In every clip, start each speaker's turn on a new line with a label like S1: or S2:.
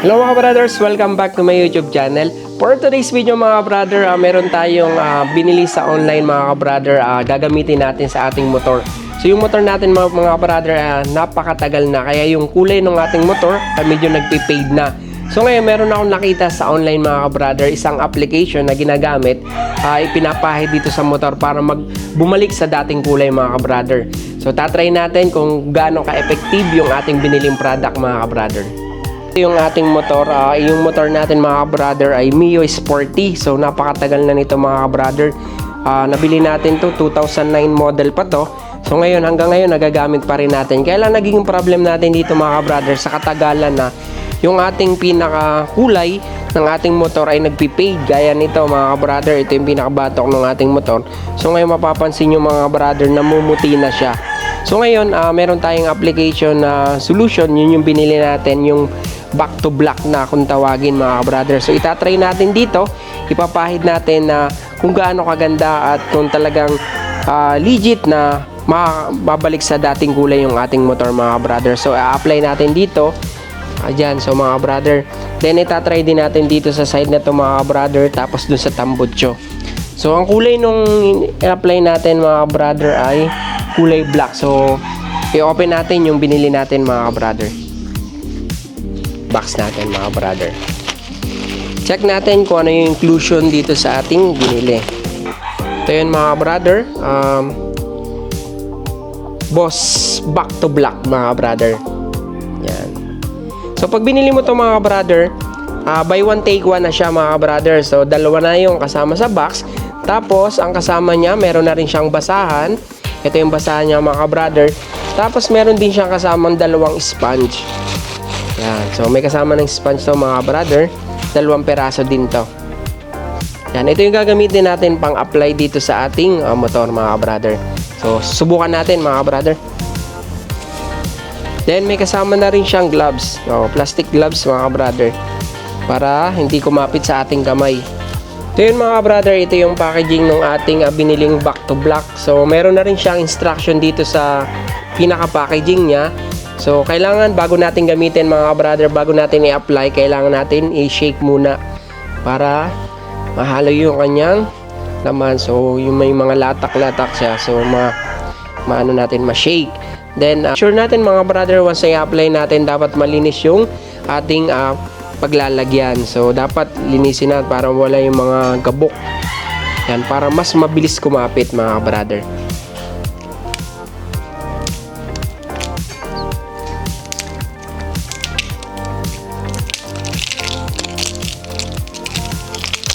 S1: Hello mga brothers, welcome back to my YouTube channel. For today's video mga brother, meron tayong binili sa online mga brother, gagamitin natin sa ating motor. So yung motor natin mga brother, napakatagal na, kaya yung kulay ng ating motor medyo nagpe-fade na. So ngayon meron akong nakita sa online mga brother, isang application na ginagamit, ipinapahid dito sa motor para bumalik sa dating kulay mga brother. So tatry natin kung gaano ka-effective yung ating biniling product mga brother. Yung ating motor, yung motor natin mga brother ay Mio Sporty. So napakatagal na nito mga brother. Nabili natin to 2009 model pa to. So ngayon, hanggang ngayon nagagamit pa rin natin. Kaya lang naging problem natin dito mga brother sa katagalan na yung ating pinaka kulay ng ating motor ay nagpi-fade. Gaya nito mga brother, ito yung pinakabatok ng ating motor. So ngayon mapapansin nyo mga brother, namumuti na siya. So ngayon, meron tayong application na solution. Yun yung binili natin, yung back to black na kung tawagin mga brother. So itatry natin dito, ipapahid natin na kung gaano kaganda at kung talagang legit na mababalik sa dating kulay yung ating motor mga brother. So i-apply natin dito, dyan, so mga brother. Then itatry din natin dito sa side na to mga brother, tapos dun sa tambutso. So ang kulay nung i-apply natin mga brother ay kulay black. So i-open natin yung binili natin mga brother, box natin mga brother. Check natin kung ano yung inclusion dito sa ating binili. Ito yun mga brother, Boss back to black mga brother. Yan. So pag binili mo to mga brother, buy one take one na siya mga brother. So dalawa na yung kasama sa box. Tapos ang kasama niya, meron na rin siyang basahan. Ito yung basahan niya mga brother. Tapos meron din siyang kasamang dalawang sponge. Yan. So may kasama ng sponge to mga brother. 2 peraso din to. Yan. Ito yung gagamitin natin pang apply dito sa ating motor mga brother. So subukan natin mga brother. Then may kasama na rin siyang gloves. Plastic gloves mga brother, para hindi kumapit sa ating kamay. Ito yun mga brother, ito yung packaging ng ating biniling back to black. So meron na rin siyang instruction dito sa pinaka-packaging niya. So kailangan bago natin gamitin mga brother, bago natin i-apply, kailangan natin i-shake muna para mahalo yung kanyang laman. So yung may mga latak-latak siya, so maano natin ma-shake. Then sure natin mga brother, once i-apply natin, dapat malinis yung ating paglalagyan. So dapat linisin natin para wala yung mga gabok. Yan, para mas mabilis kumapit mga brother.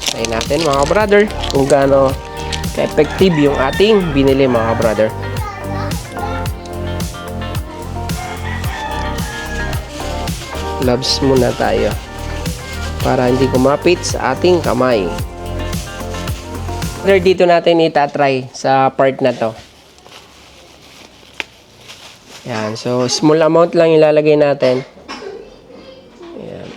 S1: Try natin mga brother kung gaano ka-effective yung ating binili mga brother. Gloves muna tayo para hindi kumapit sa ating kamay. Dito natin itatry sa part na to. Yan, so small amount lang ilalagay natin. Yan.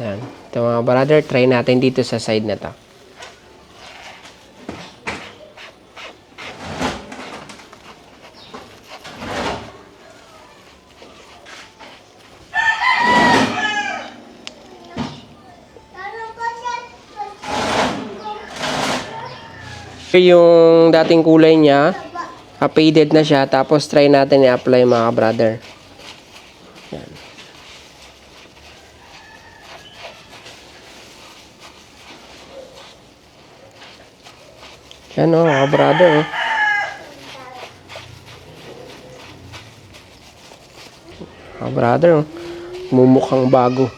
S1: Yan. Ito mga brother, try natin dito sa side na to. Yung dating kulay niya, faded na siya. Tapos try natin i-apply mga brother. Yan. Yan o mga brother. Mga brother, mumukhang bago.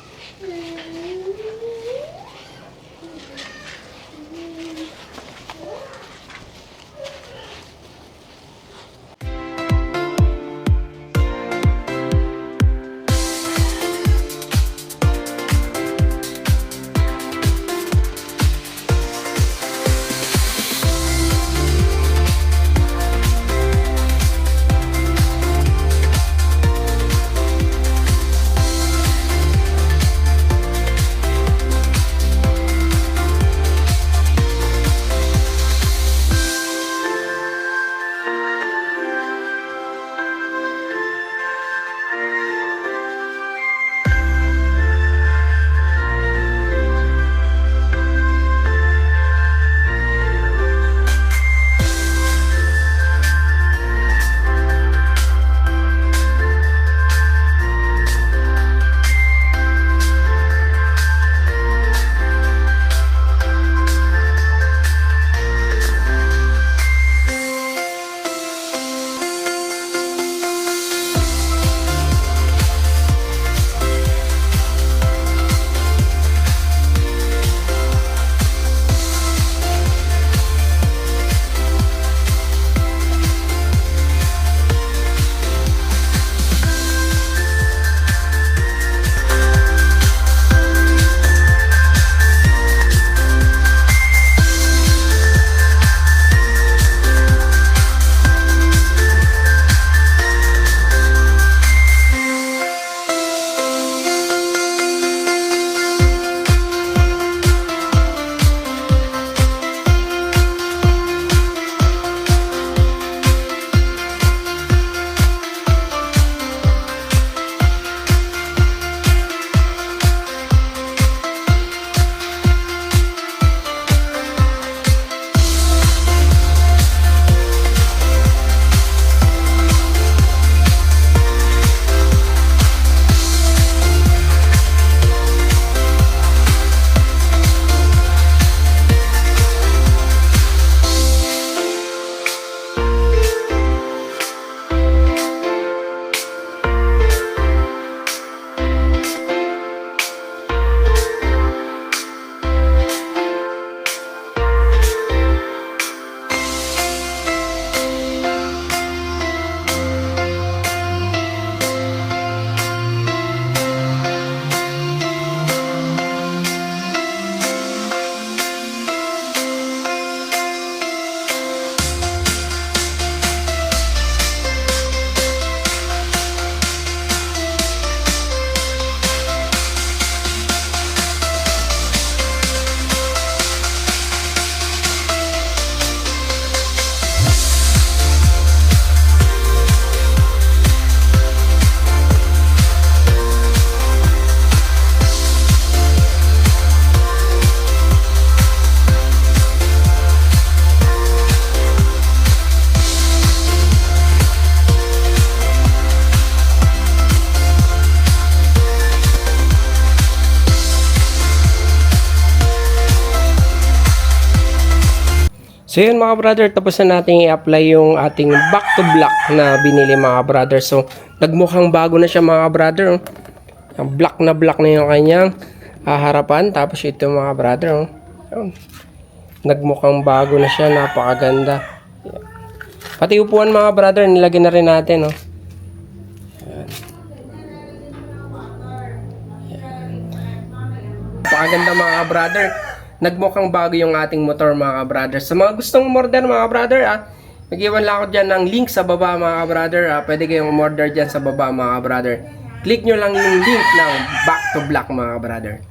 S1: So yun mga brother, tapos na natin i-apply yung ating back to black na binili mga brother. So nagmukhang bago na siya mga brother. Oh. Black na yung kanyang harapan. Tapos ito mga brother. Oh. Yun. Nagmukhang bago na siya, napakaganda. Pati upuan mga brother, nilagyan na rin natin. Oh. Napakaganda mga brother. Nagmukhang bago yung ating motor mga brother. Sa mga gustong umorder mga brother, mag-iwan lang ako dyan ng link sa baba mga brother. Pwede kayong umorder dyan sa baba mga brother. Click nyo lang yung link ng back to black mga brother.